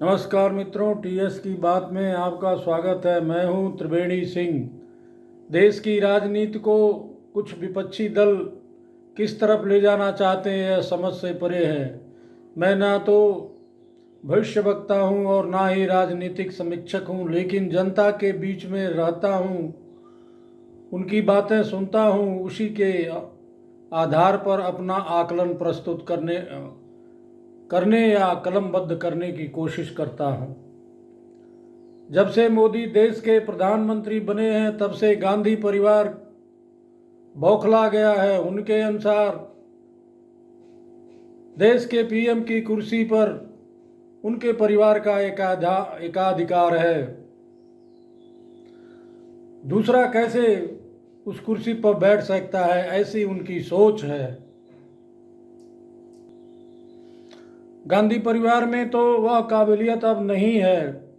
नमस्कार मित्रों, टीएस की बात में आपका स्वागत है। मैं हूं त्रिवेणी सिंह। देश की राजनीति को कुछ विपक्षी दल किस तरफ ले जाना चाहते हैं यह समझ से परे है। मैं ना तो भविष्यवक्ता हूं और ना ही राजनीतिक समीक्षक हूं, लेकिन जनता के बीच में रहता हूं, उनकी बातें सुनता हूं, उसी के आधार पर अपना आकलन प्रस्तुत करने या कलमबद्ध करने की कोशिश करता हूं। जब से मोदी देश के प्रधानमंत्री बने हैं तब से गांधी परिवार बौखला गया है। उनके अनुसार देश के पीएम की कुर्सी पर उनके परिवार का एकाधिकार है, दूसरा कैसे उस कुर्सी पर बैठ सकता है, ऐसी उनकी सोच है। गांधी परिवार में तो वह काबिलियत अब नहीं है,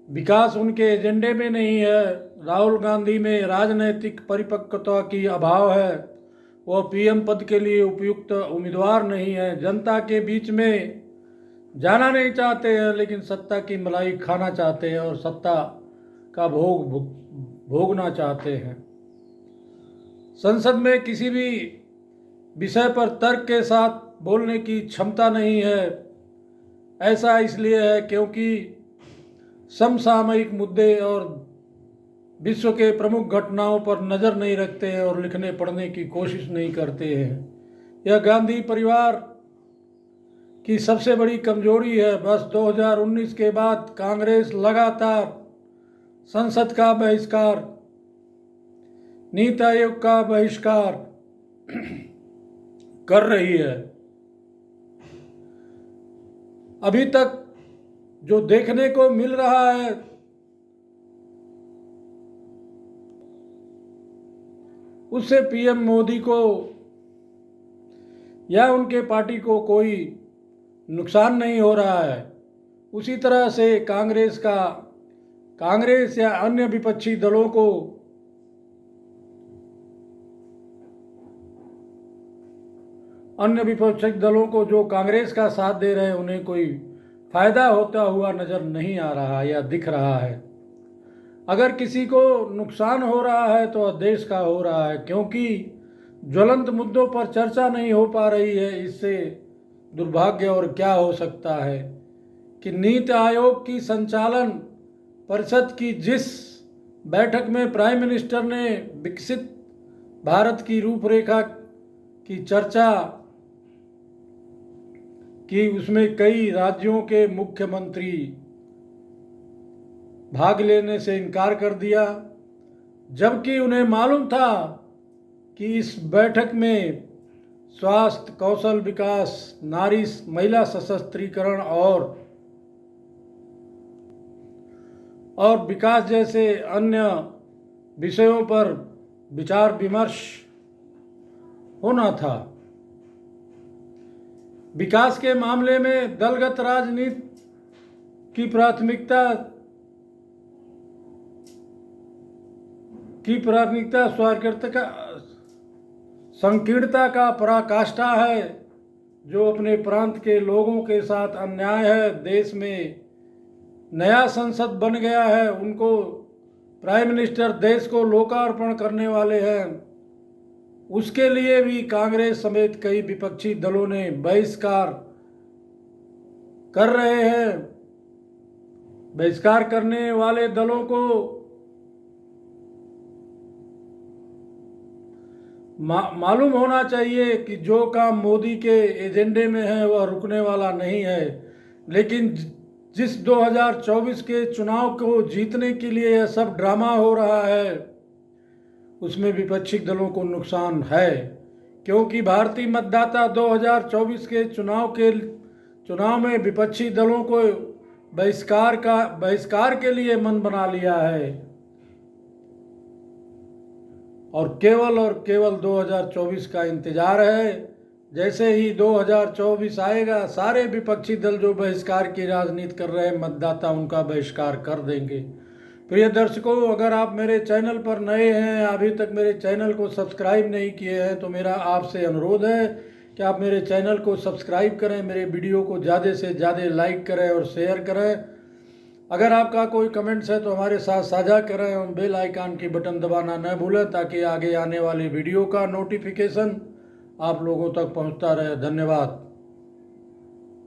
विकास उनके एजेंडे में नहीं है। राहुल गांधी में राजनैतिक परिपक्वता की अभाव है, वह पीएम पद के लिए उपयुक्त उम्मीदवार नहीं है। जनता के बीच में जाना नहीं चाहते हैं, लेकिन सत्ता की मलाई खाना चाहते हैं और सत्ता का भोगना चाहते हैं। संसद में किसी भी विषय पर तर्क के साथ बोलने की क्षमता नहीं है। ऐसा इसलिए है क्योंकि समसामयिक मुद्दे और विश्व के प्रमुख घटनाओं पर नज़र नहीं रखते हैं और लिखने पढ़ने की कोशिश नहीं करते हैं। यह गांधी परिवार की सबसे बड़ी कमजोरी है। बस 2019 के बाद कांग्रेस लगातार संसद का बहिष्कार, नीति आयोग का बहिष्कार कर रही है। अभी तक जो देखने को मिल रहा है उससे पीएम मोदी को या उनके पार्टी को कोई नुकसान नहीं हो रहा है। उसी तरह से कांग्रेस या अन्य विपक्षी दलों को जो कांग्रेस का साथ दे रहे हैं उन्हें कोई फायदा होता हुआ नजर नहीं आ रहा या दिख रहा है। अगर किसी को नुकसान हो रहा है तो देश का हो रहा है, क्योंकि ज्वलंत मुद्दों पर चर्चा नहीं हो पा रही है। इससे दुर्भाग्य और क्या हो सकता है कि नीति आयोग की संचालन परिषद की जिस बैठक में प्राइम मिनिस्टर ने विकसित भारत की रूपरेखा की चर्चा कि उसमें कई राज्यों के मुख्यमंत्री भाग लेने से इनकार कर दिया, जबकि उन्हें मालूम था कि इस बैठक में स्वास्थ्य, कौशल विकास, महिला सशक्तिकरण और विकास जैसे अन्य विषयों पर विचार विमर्श होना था। विकास के मामले में दलगत राजनीति की प्राथमिकता संकीर्णता का पराकाष्ठा है, जो अपने प्रांत के लोगों के साथ अन्याय है। देश में नया संसद बन गया है, उनको प्राइम मिनिस्टर देश को लोकार्पण करने वाले हैं। उसके लिए भी कांग्रेस समेत कई विपक्षी दलों ने बहिष्कार कर रहे हैं। बहिष्कार करने वाले दलों को मालूम होना चाहिए कि जो काम मोदी के एजेंडे में है वह रुकने वाला नहीं है। लेकिन जिस 2024 के चुनाव को जीतने के लिए यह सब ड्रामा हो रहा है, उसमें विपक्षी दलों को नुकसान है, क्योंकि भारतीय मतदाता 2024 के चुनाव में विपक्षी दलों को बहिष्कार के लिए मन बना लिया है और केवल 2024 का इंतजार है। जैसे ही 2024 आएगा, सारे विपक्षी दल जो बहिष्कार की राजनीति कर रहे हैं, मतदाता उनका बहिष्कार कर देंगे। प्रिय दर्शकों, अगर आप मेरे चैनल पर नए हैं, अभी तक मेरे चैनल को सब्सक्राइब नहीं किए हैं, तो मेरा आपसे अनुरोध है कि आप मेरे चैनल को सब्सक्राइब करें, मेरे वीडियो को ज़्यादा से ज़्यादा लाइक करें और शेयर करें। अगर आपका कोई कमेंट्स है तो हमारे साथ साझा करें और बेल आइकन की बटन दबाना न भूलें ताकि आगे आने वाली वीडियो का नोटिफिकेशन आप लोगों तक पहुंचता रहे। धन्यवाद।